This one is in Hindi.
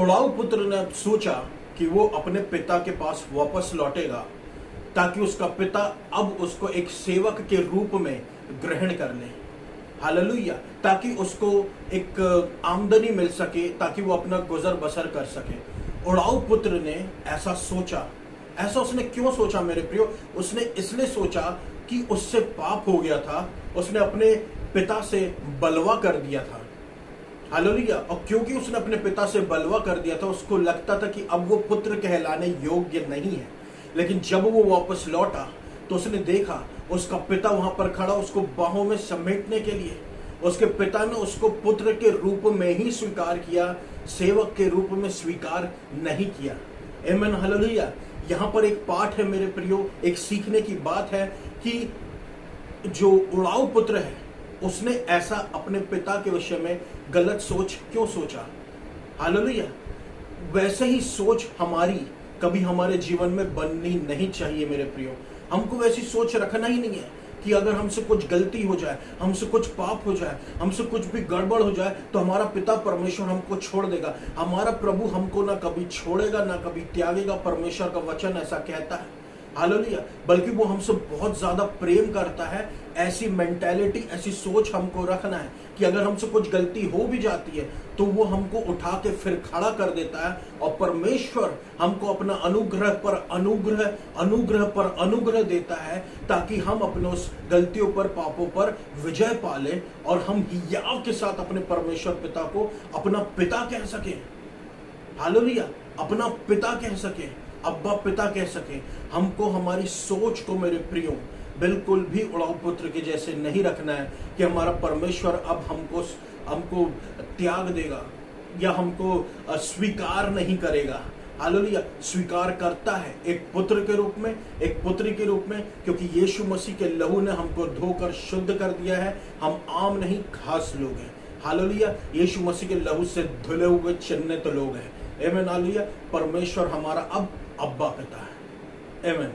उड़ाऊ पुत्र ने सोचा कि वो अपने पिता के पास वापस लौटेगा ताकि उसका पिता अब उसको एक सेवक के रूप में ग्रहण कर ले। हालेलुया। ताकि उसको एक आमदनी मिल सके, ताकि वो अपना गुजर बसर कर सके। उड़ाऊ पुत्र ने ऐसा सोचा। ऐसा उसने क्यों सोचा मेरे प्रियो? उसने इसलिए सोचा कि उससे पाप हो गया था, उसने अपने पिता से बलवा कर दिया था। हालेलुया। और क्योंकि उसने अपने पिता से बलवा कर दिया था, उसको लगता था कि अब वो पुत्र कहलाने योग्य नहीं है। लेकिन जब वो वापस लौटा तो उसने देखा उसका पिता वहां पर खड़ा, उसको बाहों में समेटने के लिए। उसके पिता ने उसको पुत्र के रूप में ही स्वीकार किया, सेवक के रूप में स्वीकार नहीं किया। आमीन, हालेलुया। यहाँ पर एक पाठ है मेरे प्रियो, एक सीखने की बात है कि जो उड़ाऊ पुत्र है उसने ऐसा अपने पिता के विषय में गलत सोच क्यों सोचा। हालेलुया। वैसे ही सोच हमारी कभी हमारे जीवन में बननी नहीं चाहिए मेरे प्रियो। हमको वैसी सोच रखना ही नहीं है कि अगर हमसे कुछ गलती हो जाए, हमसे कुछ पाप हो जाए, हमसे कुछ भी गड़बड़ हो जाए तो हमारा पिता परमेश्वर हमको छोड़ देगा। हमारा प्रभु हमको ना कभी छोड़ेगा ना कभी त्यागेगा। परमेश्वर का वचन ऐसा कहता है। हालेलुया। बल्कि वो हमसे बहुत ज्यादा प्रेम करता है। ऐसी मेंटालिटी, ऐसी सोच हमको रखना है कि अगर हमसे कुछ गलती हो भी जाती है तो वो हमको उठा के फिर खड़ा कर देता है। और परमेश्वर हमको अपना अनुग्रह पर अनुग्रह, अनुग्रह पर अनुग्रह देता है ताकि हम अपने उस गलतियों पर, पापों पर विजय पा लें और हम हियाव के साथ अपने परमेश्वर पिता को अपना पिता कह सके। हालेलुया। अपना पिता कह सके, अब्बा पिता कह सके। हमको हमारी सोच को मेरे प्रियो बिल्कुल भी उड़ाऊ पुत्र के जैसे नहीं रखना है कि हमारा परमेश्वर अब हमको त्याग देगा या हमको स्वीकार नहीं करेगा। हालेलुया। स्वीकार करता है एक पुत्र के रूप में, एक पुत्री के रूप में, क्योंकि यीशु मसीह के लहू ने हमको धोकर शुद्ध कर दिया है। हम आम नहीं, खास लोग हैं। हालेलुया। यीशु मसीह के लहू से धुले हुए चिन्हित लोग हैं। आमीन, हालेलुया। परमेश्वर हमारा अब अब्बा पिता है। आमीन।